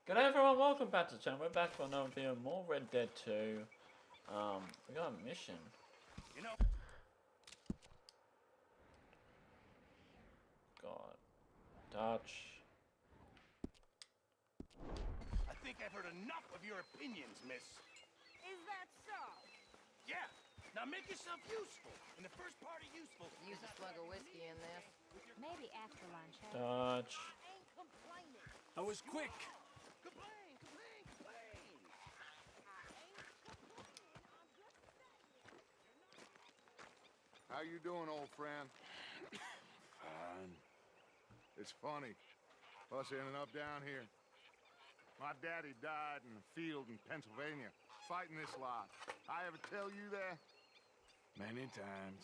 G'day everyone, welcome back to the channel. We're back for another video, more Red Dead 2. We got a mission. You know, God. Dutch. I think I've heard enough of your opinions, miss. Is that so? Yeah. Now make yourself useful. And the first part of useful. Use a slug of whiskey in this. Maybe after lunch, huh? Dutch. I ain't complaining. I was quick. Complain, complain, complain. I ain't complaining. I'm just saying. How you doing, old friend? Fine. It's funny, us ending up down here. My daddy died in the field in Pennsylvania, fighting this lot. I ever tell you that? Many times.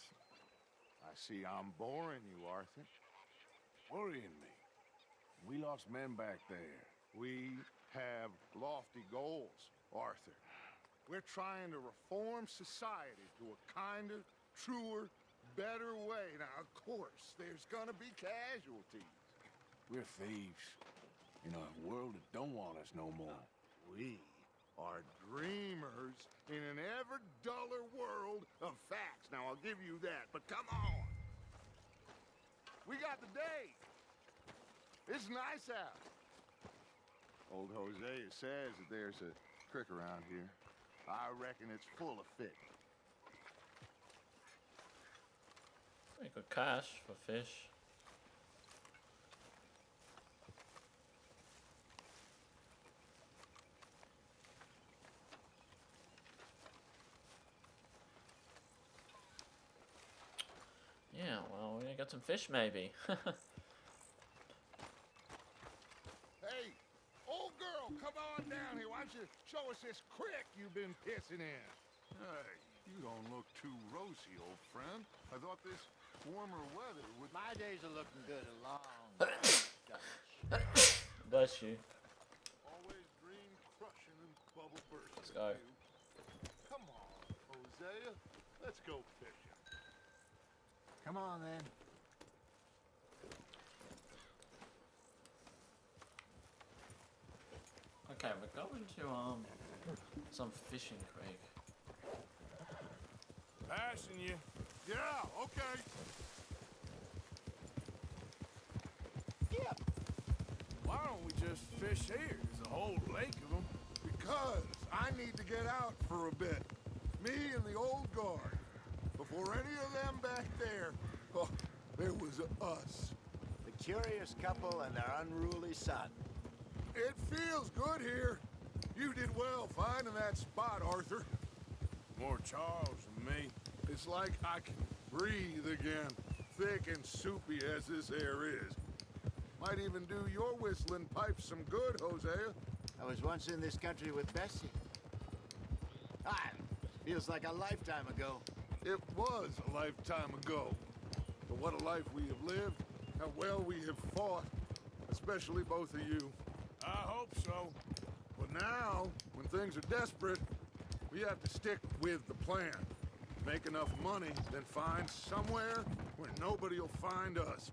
I see I'm boring you, Arthur. Worrying me. We lost men back there. We have lofty goals, Arthur. We're trying to reform society to a kinder, truer, better way. Now, of course, there's gonna be casualties. We're thieves. In a world that don't want us no more. We are dreamers in an ever duller world of facts. Now, I'll give you that, but come on. We got the day. It's nice out. Old Hosea says that there's a creek around here. I reckon it's full of fish. We got cash for fish. Yeah, well, we got some fish maybe. Hey, old girl, come on down here. Why don't you show us this creek you've been pissing in? Hey, you don't look too rosy, old friend. I thought this warmer weather would... My days are looking good along. Bless you. Always dream crushing and bubble bursting. Let's go. Come on, Hosea. Let's go fishing. Come on, then. Okay, we're going to some fishing creek. Passing you. Yeah, okay. Why don't we just fish here? There's a whole lake of them. Because I need to get out for a bit. Me and the old guard. Before any of them back there, oh, there was us. The curious couple and their unruly son. It feels good here. You did well finding that spot, Arthur. More Charles than me. It's like I can breathe again, thick and soupy as this air is. Might even do your whistling pipes some good, Hosea. I was once in this country with Bessie. Ah, feels like a lifetime ago. It was a lifetime ago. But what a life we have lived, how well we have fought, especially both of you. I hope so. But now, when things are desperate, we have to stick with the plan. Make enough money, then find somewhere where nobody will find us.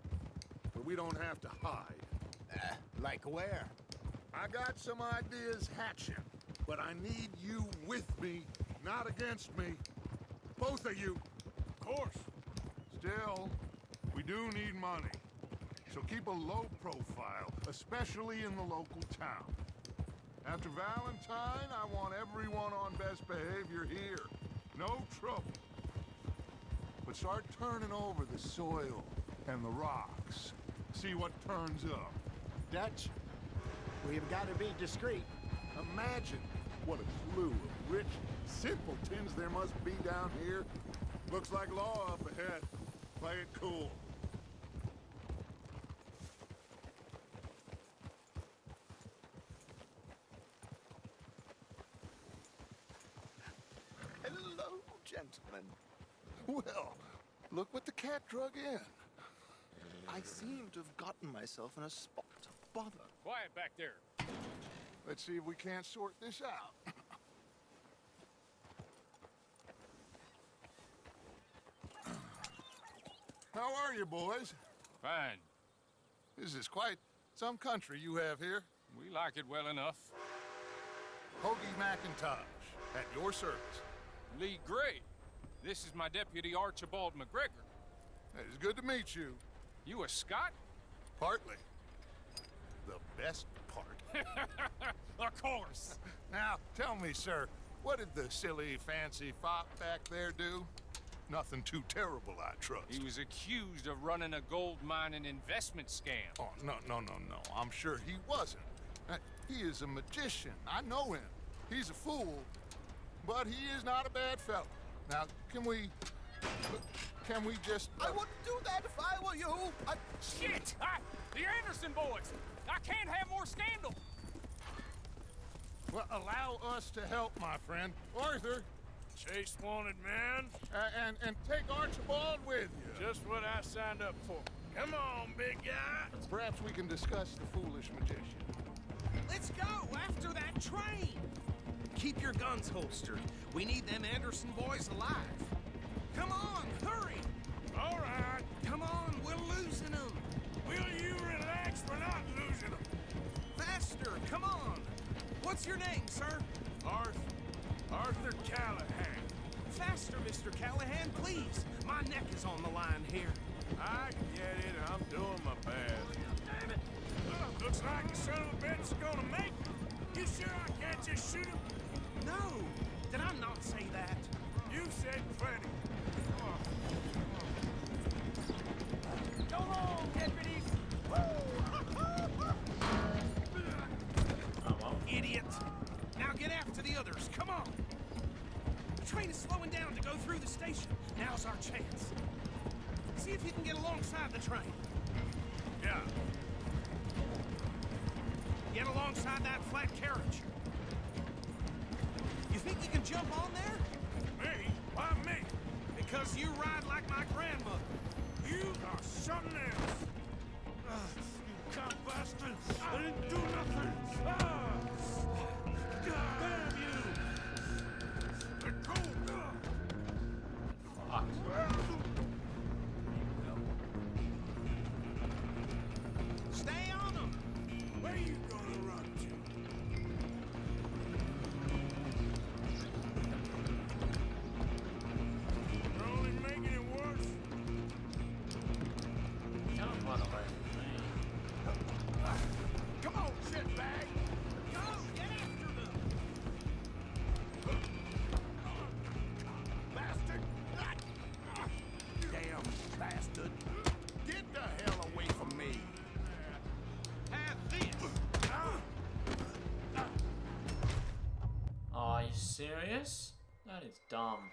Where we don't have to hide. Like where? I got some ideas hatching, but I need you with me, not against me. Both of you. Of course. Still, we do need money. So keep a low profile, especially in the local town. After Valentine, I want everyone on best behavior here. No trouble. But start turning over the soil and the rocks. See what turns up. Dutch, we've got to be discreet. Imagine what a slew of rich simpletons there must be down here. Looks like law up ahead. Play it cool. Hello, gentlemen. Well, look what the cat drug in. I seem to have gotten myself in a spot of bother. Quiet back there. Let's see if we can't sort this out. How are you, boys? Fine. This is quite some country you have here. We like it well enough. Hoagie McIntosh, at your service. Lee Gray. This is my deputy Archibald McGregor. It's good to meet you. You a Scot? Partly. The best part. Of course. Now, tell me, sir, what did the silly, fancy fop back there do? Nothing too terrible, I trust. He was accused of running a gold mining investment scam. Oh, no. I'm sure he wasn't. He is a magician. I know him. He's a fool, but he is not a bad fellow. Now, can we just... I wouldn't do that if I were you. Shit! The Anderson boys! I can't have more scandal! Well, allow us to help, my friend. Arthur. Chase wanted man. And take Archibald with you. Just what I signed up for. Come on, big guy. Perhaps we can discuss the foolish magician. Let's go after that train. Keep your guns holstered. We need them Anderson boys alive. Come on, hurry. All right. Come on, we're losing them. Will you relax? We're not losing them. Faster, come on. What's your name, sir? Arthur Callahan. Faster, Mr. Callahan, please. My neck is on the line here. I get it. I'm doing my best. Damn it. Looks like the son of a bitch is gonna make it. You sure I can't just shoot him? No, did I not say that? You said plenty. Go home, deputies! Oh, well. Idiot! Now get after the others, come on! The train is slowing down to go through the station. Now's our chance. See if you can get alongside the train. Yeah. Get alongside that flat carriage. You think you can jump on there? Me? Why me? Because you ride like my grandmother. You are something else. You cop bastard! I didn't do nothing! Damn you! Let go! Fuck. Stay on them! Where you gonna run to? You're only making it worse. Don't run away from me. Come on, shitbag. Go! Get after them! Bastard! Damn bastard! Get the hell away from me! Have this! Are you serious? That is dumb.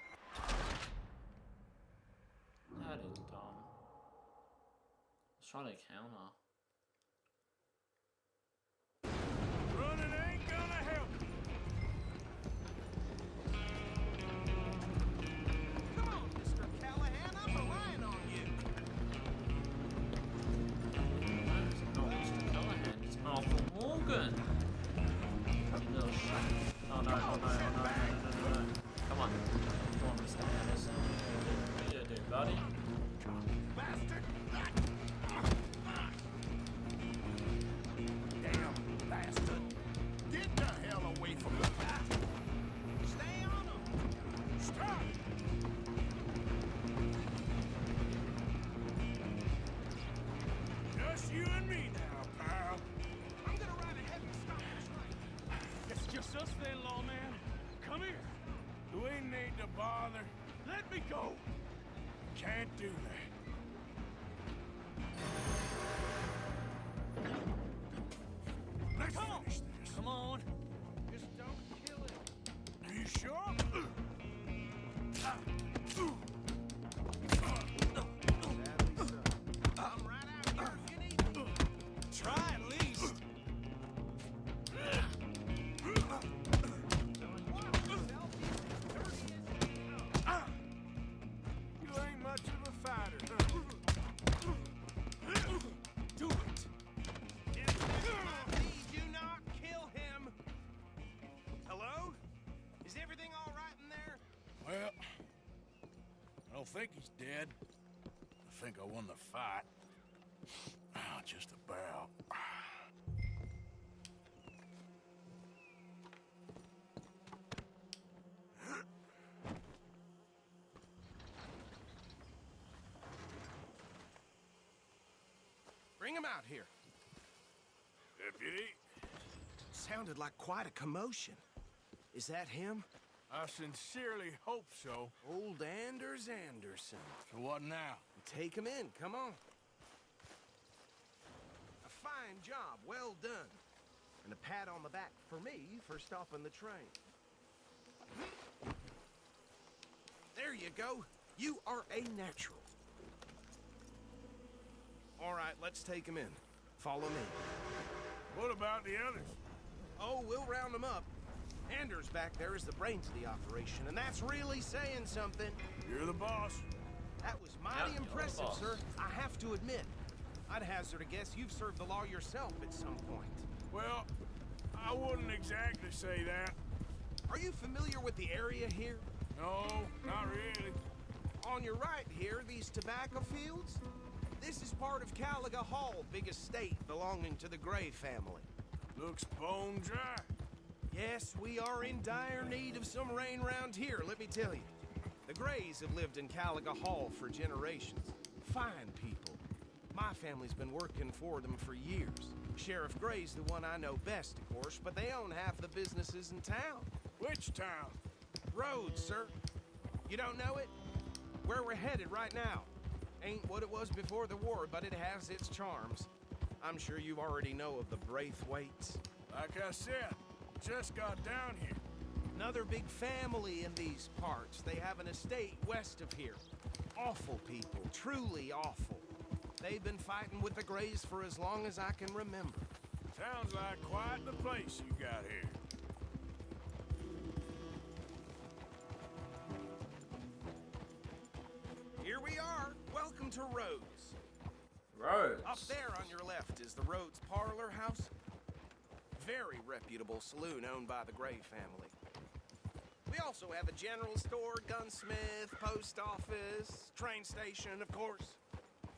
That is dumb. Let's try to counter. Running ain't gonna help. Come on, Mr. Callahan, I'm relying on you. That is not Mr. Callahan, it's Arthur Morgan. You little shit. Oh no, oh no, oh no, no, no, no, no. Come on. Come on, Mr. Anderson. What do you do, buddy? Bastard! Damn bastard! Get the hell away from me! Stay on them! Stop! Just you and me now, pal. I'm gonna ride ahead and stop the train. It's just us then, lawman. Come here. You ain't need to bother. Let me go. Can't do that. Let's finish this. Come on. Just don't kill it. Are you sure? I'm right out here if you need me. Try at least. You ain't much of a fighter, Do it. Please do not kill him. Hello? Is everything all right in there? Well, I don't think he's dead. I think I won the fight. Just about. Bring him out here. Deputy, Sounded like quite a commotion. Is that him? I sincerely hope so. Old Anders Anderson. So what now? Take him in, come on. A fine job, well done. And a pat on the back for me for stopping the train. There you go. You are a natural. All right, let's take him in. Follow me. What about the others? Oh, we'll round them up. Anders back there is the brains of the operation, and that's really saying something. You're the boss. That was mighty Yeah, impressive, boss. sir. I have to admit. I'd hazard a guess you've served the law yourself at some point. Well, I wouldn't exactly say that. Are you familiar with the area here? No, not really. On your right here, these tobacco fields? This is part of Caliga Hall, big estate belonging to the Gray family. Looks bone dry. Yes, we are in dire need of some rain round here, let me tell you. The Grays have lived in Caliga Hall for generations. Fine people. My family's been working for them for years. Sheriff Gray's the one I know best, of course, but they own half the businesses in town. Which town? Rhodes, sir. You don't know it? Where we're headed right now. Ain't what it was before the war, but it has its charms. I'm sure you already know of the Braithwaites. Like I said, just got down here. Another big family in these parts. They have an estate west of here. Awful people, truly awful. They've been fighting with the Grays for as long as I can remember. Sounds like quite the place you got here. Here we are. Welcome to Rhodes. Rhodes. Up there on your left is the Rhodes Parlor House. Very reputable saloon owned by the Gray family. We also have a general store, gunsmith, post office, train station, of course.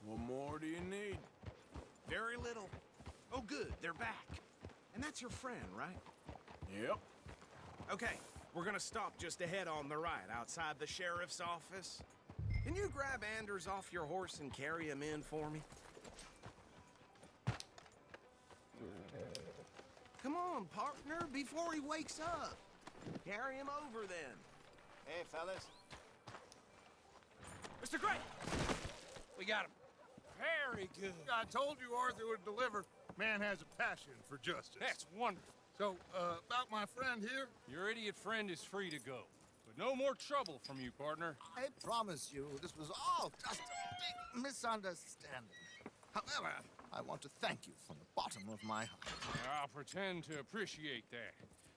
What more do you need? Very little. Oh, good, they're back. And that's your friend, right? Yep. Okay, we're gonna stop just ahead on the right, outside the sheriff's office. Can you grab Anders off your horse and carry him in for me? Come on, partner, before he wakes up. Carry him over, then. Hey, fellas. Mr. Gray! We got him. Very good. I told you Arthur would deliver. Man has a passion for justice. That's wonderful. So, about my friend here? Your idiot friend is free to go. But no more trouble from you, partner. I promise you, this was all just a big misunderstanding. However, I want to thank you from the bottom of my heart. I'll pretend to appreciate that.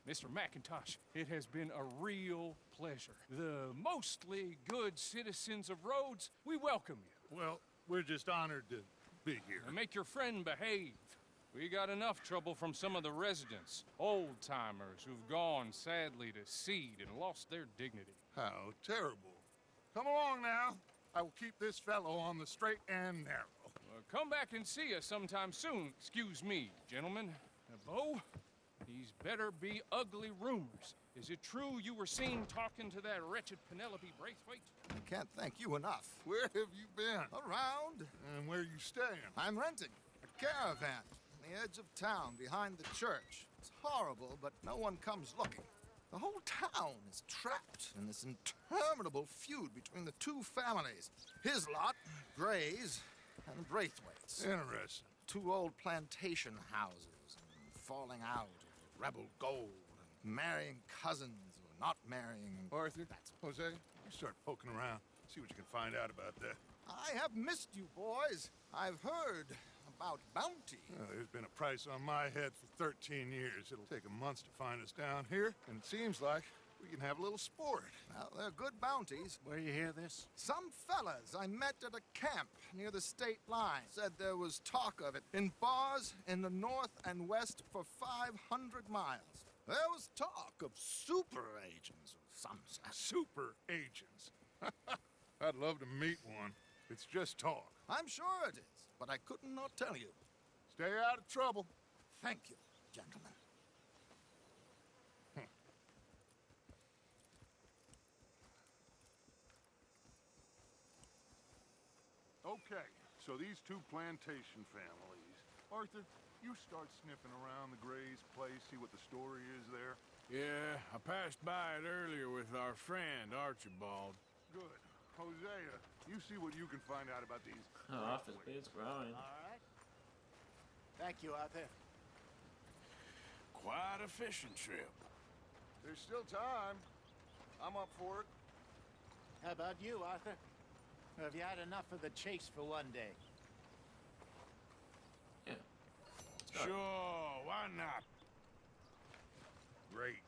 Mr. McIntosh, it has been a real pleasure. The mostly good citizens of Rhodes, we welcome you. Well, we're just honored to be here. And make your friend behave. We got enough trouble from some of the residents, old-timers who've gone sadly to seed and lost their dignity. How terrible. Come along now. I will keep this fellow on the straight and narrow. Come back and see us sometime soon. Excuse me, gentlemen. Bo, these better be ugly rumors. Is it true you were seen talking to that wretched Penelope Braithwaite? I can't thank you enough. Where have you been? Around. And where you staying? I'm renting a caravan on the edge of town behind the church. It's horrible, but no one comes looking. The whole town is trapped in this interminable feud between the two families. His lot, Gray's, and the Braithwaites. Interesting. Two old plantation houses, and falling out over rebel gold, and marrying cousins or not marrying. Arthur, Jose, you start poking around. See what you can find out about that. I have missed you, boys. I've heard about bounty. There's been a price on my head for 13 years. It'll take a month to find us down here, and it seems like we can have a little sport. Well, they're good bounties. Where you hear this? Some fellas I met at a camp near the state line said there was talk of it in bars in the north and west for 500 miles. There was talk of super agents of some sort. Super agents. I'd love to meet one. It's just talk. I'm sure it is, but I couldn't not tell you. Stay out of trouble. Thank you, gentlemen. Okay, so these two plantation families, Arthur, you start sniffing around the Gray's place, see what the story is there. Yeah, I passed by it earlier with our friend, Archibald. Good. Hosea, you see what you can find out about these. Oh, Arthur's beard's growing. All right. Thank you, Arthur. Quite a fishing trip. There's still time. I'm up for it. How about you, Arthur? Or have you had enough of the chase for one day? Yeah. Sure, why not? Great.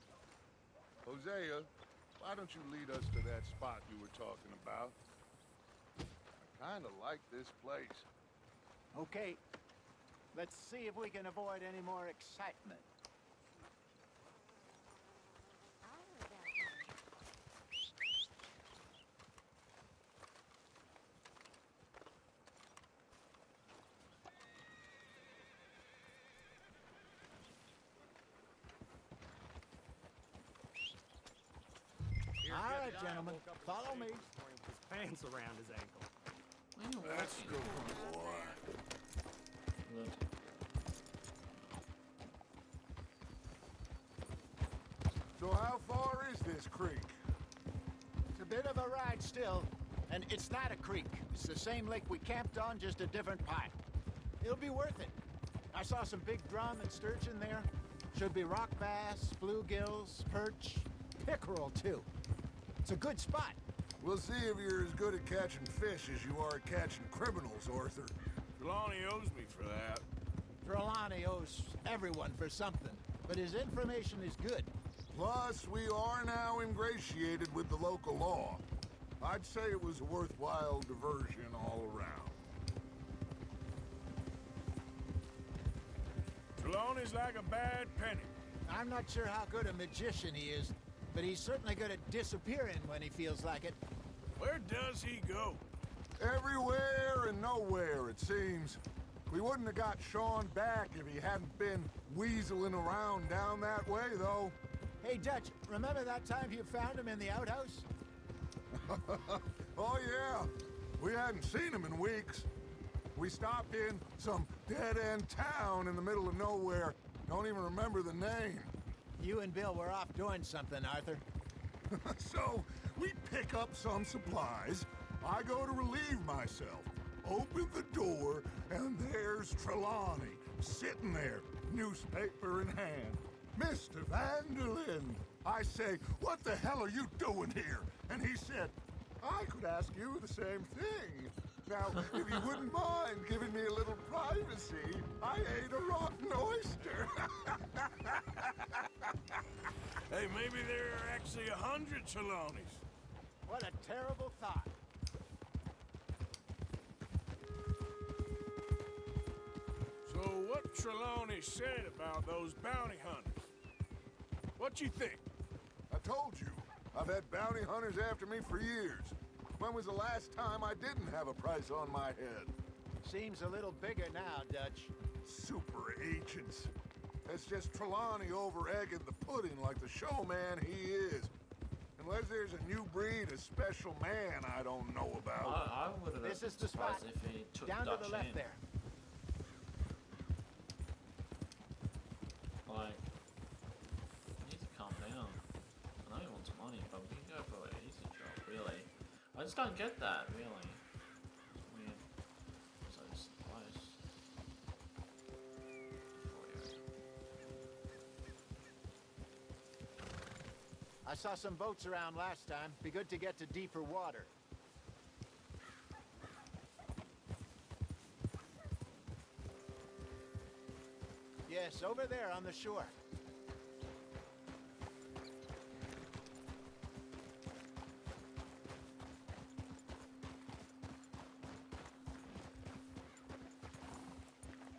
Hosea, why don't you lead us to that spot you were talking about? I kinda like this place. Okay. Let's see if we can avoid any more excitement. I heard that one. All right, gentlemen. Follow me. His pants around his ankle. When you're Let's walking, go, boy. look, So how far is this creek? It's a bit of a ride still, and it's not a creek. It's the same lake we camped on, just a different part. It'll be worth it. I saw some big drum and sturgeon there. Should be rock bass, bluegills, perch, pickerel too. It's a good spot. We'll see if you're as good at catching fish as you are at catching criminals, Arthur. Trelawney owes me for that. Trelawney owes everyone for something, but his information is good. Plus, we are now ingratiated with the local law. I'd say it was a worthwhile diversion all around. Trelawney's like a bad penny. I'm not sure how good a magician he is, but he's certainly good at disappearing when he feels like it. Where does he go? Everywhere and nowhere, it seems. We wouldn't have got Sean back if he hadn't been weaseling around down that way, though. Hey, Dutch, remember that time you found him in the outhouse? Oh, yeah. We hadn't seen him in weeks. We stopped in some dead-end town in the middle of nowhere. Don't even remember the name. You and Bill were off doing something, Arthur. So, we pick up some supplies. I go to relieve myself. Open the door, and there's Trelawney, sitting there, newspaper in hand. Mr. Vanderlyn. I say, what the hell are you doing here? And he said, I could ask you the same thing. Now, if you wouldn't mind giving me a little privacy, I ate a rotten oyster. Hey, maybe there are actually 100 Trelawneys. What a terrible thought. So what Trelawney said about those bounty hunters? What you think? I told you, I've had bounty hunters after me for years. When was the last time I didn't have a price on my head? Seems a little bigger now, Dutch. Super agents. It's just Trelawney over-egging the pudding like the showman he is. Unless there's a new breed of special man I don't know about. I would have This been is the spot. surprised if he took Down Dutch to the left in. there. Like, you need to calm down. I know he wants money, but we can go for an easy job, really. I just don't get that, really. It's weird. So it's close. Oh, yeah. I saw some boats around last time. Be good to get to deeper water. Yes, over there on the shore.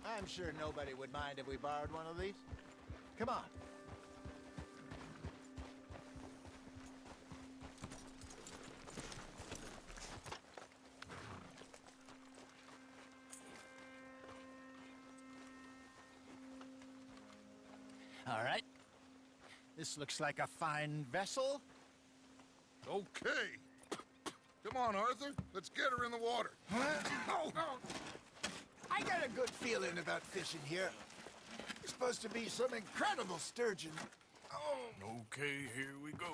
I'm sure nobody would mind if we borrowed one of these. Come on. All right. This looks like a fine vessel. Okay. Come on, Arthur. Let's get her in the water. Oh. I got a good feeling about fishing here. There's supposed to be some incredible sturgeon. Oh, Okay, here we go.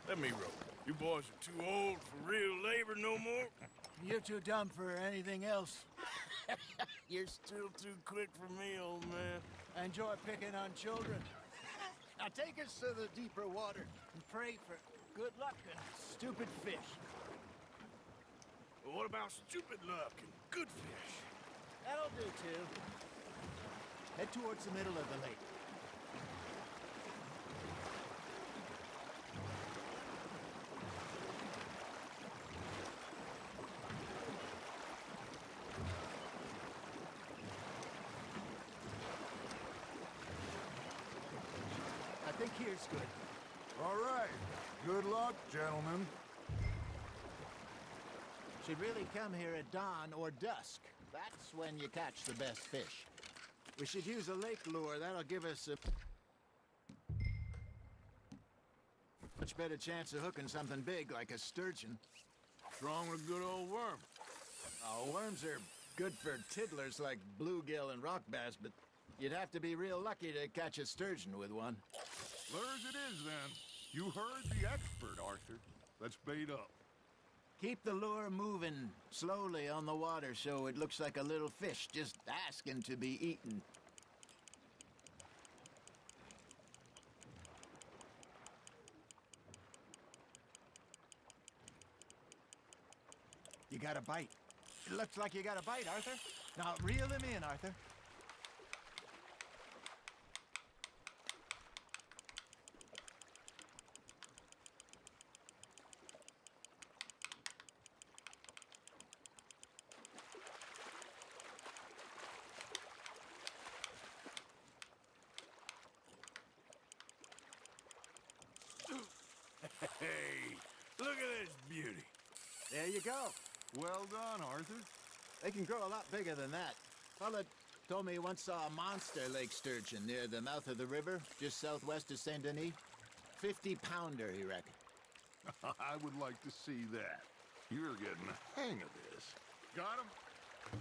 Let me row. You boys are too old for real labor no more. You're too dumb for anything else. You're still too quick for me, old man. I enjoy picking on children. Now take us to the deeper water and pray for good luck and stupid fish. But what about stupid luck and good fish? That'll do, too. Head towards the middle of the lake. I think here's good. All right. Good luck, gentlemen. Should really come here at dawn or dusk. That's when you catch the best fish. We should use a lake lure. That'll give us a much better chance of hooking something big like a sturgeon. What's wrong with a good old worm? Oh, worms are good for tiddlers like bluegill and rock bass, but you'd have to be real lucky to catch a sturgeon with one. Lures it is, then. You heard the expert, Arthur. Let's bait up. Keep the lure moving slowly on the water so it looks like a little fish just asking to be eaten. You got a bite. It looks like you got a bite, Arthur. Now reel him in, Arthur. Hey, look at this beauty. There you go. Well done, Arthur. They can grow a lot bigger than that. Fella told me he once saw a monster lake sturgeon near the mouth of the river, just southwest of Saint Denis. 50-pounder, he reckoned. I would like to see that. You're getting the hang of this. Got him?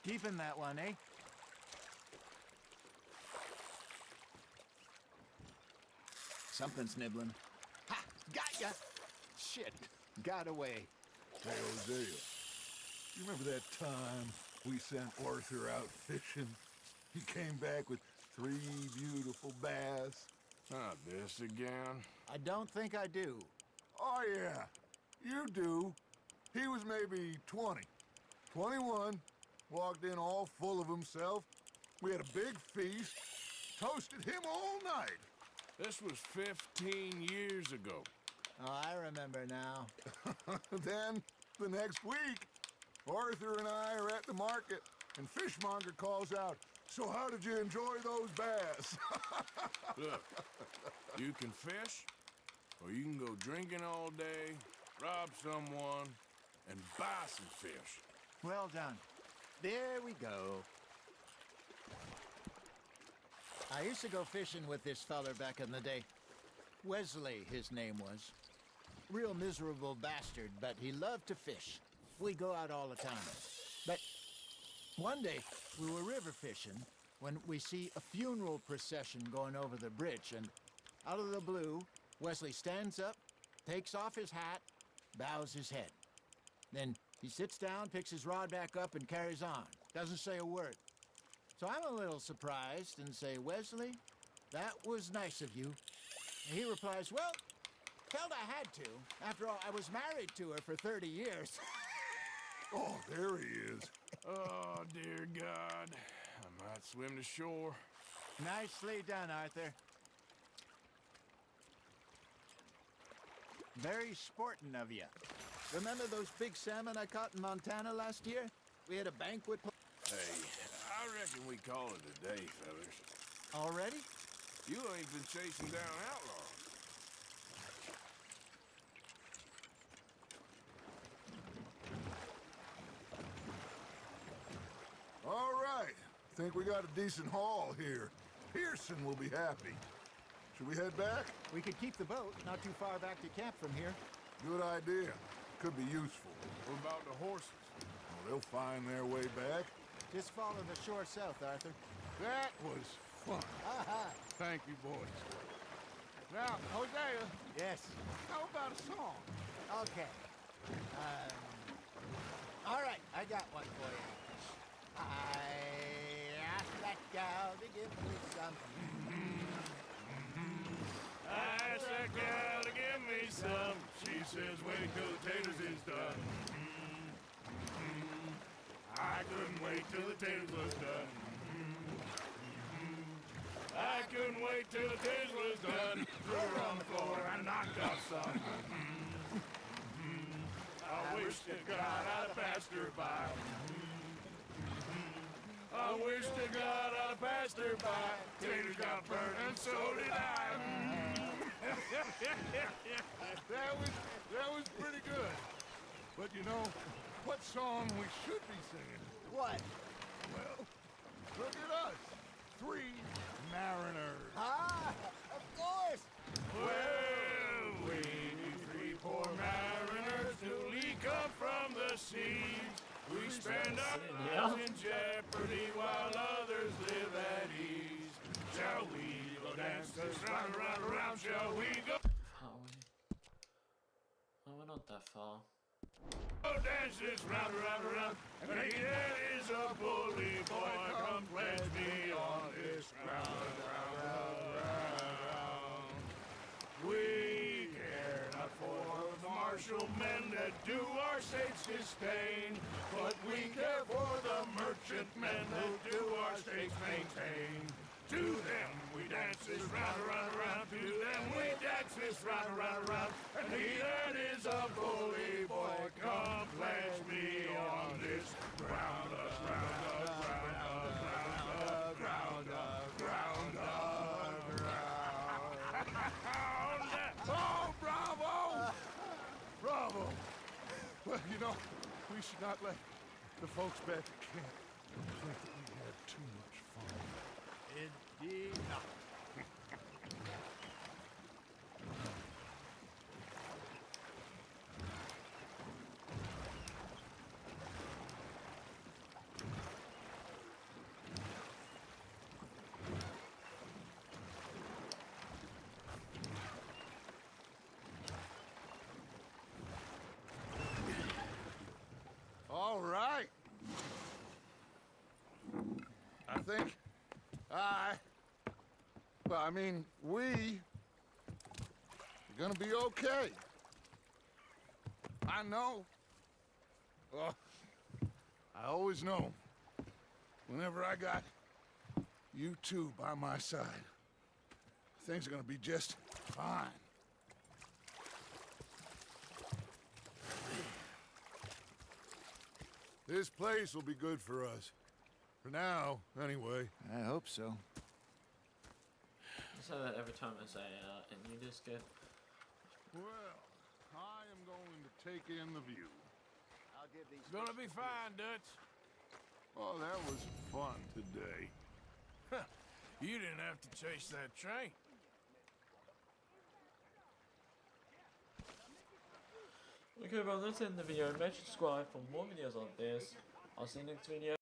Keeping that one, eh? Something's nibbling. Ha! Got ya! Shit. Got away. Hey, Hosea. You remember that time we sent Arthur out fishing? He came back with 3 beautiful bass. Not this again. I don't think I do. Oh, yeah. You do. He was maybe 20. 21. Walked in all full of himself. We had a big feast. Toasted him all night. This was 15 years ago. Oh, I remember now. Then, the next week, Arthur and I are at the market, and Fishmonger calls out, "So how did you enjoy those bass?" Look, you can fish, or you can go drinking all day, rob someone, and buy some fish. Well done. There we go. I used to go fishing with this feller back in the day. Wesley, his name was. Real miserable bastard, but he loved to fish. We go out all the time. But one day, we were river fishing when we see a funeral procession going over the bridge, and out of the blue, Wesley stands up, takes off his hat, bows his head. Then he sits down, picks his rod back up, and carries on. Doesn't say a word. So I'm a little surprised and say, "Wesley, that was nice of you." And he replies, "Well, felt I had to. After all, I was married to her for 30 years. Oh, there he is. Oh, dear God. I might swim to shore. Nicely done, Arthur. Very sporting of you. Remember those big salmon I caught in Montana last year? We had a banquet. Hey, I reckon we call it a day, fellas. Already? You ain't been chasing down outlaws. All right. Think we got a decent haul here. Pearson will be happy. Should we head back? We could keep the boat not too far back to camp from here. Good idea. Could be useful. What about the horses? Well, they'll find their way back. Just follow the shore south, Arthur. That was fun. Thank you, boys. Now, Hosea, Yes. how about a song? Okay. All right, I got one for you. I asked that gal to give me some. I asked that gal to give me some. She says, wait till the taters is done. I couldn't wait till the taters was done. I couldn't wait till the taters was done. Threw her on the floor and knocked off some. I wish to God I'd have passed her by. I wish to God I'd have passed her by. Taters got burned and so did I. That was pretty good. But you know, what song we should be singing? What? Well, look at us. 3 mariners. Ah, of course. Well, we 3 poor mariners newly come from the seas. We spend our lives in jeopardy while others live at ease. Shall we go dance this round, round, round? Shall we go? Far away. Oh, we're not that far. Go dance this round, round, round. And he that is a bully boy, come pledge me on this round, round, round, round. We care not for the martial men that do our states disdain, but we care for the merchant men that do our states maintain. To them we dance this round, round, round. To them we dance this round, round, round. And he that is a bully boy, come pledge me on this round up, round up, round up, round up, round up, round up. Oh, bravo! Bravo! Well, you know, we should not let the folks back at camp think that we had too much fun. Indeed not. All right. I think we are gonna be okay. I know. I always know. Whenever I got you two by my side, things are gonna be just fine. This place will be good for us. For now, anyway. I hope so. I say that every time I say and you just get. Well, I am going to take in the view. I'll give these. It's gonna be fine, Dutch. Oh, that was fun today. You didn't have to chase that train. Okay, well, that's the end of the video. Make sure to subscribe for more videos like this. I'll see you next video.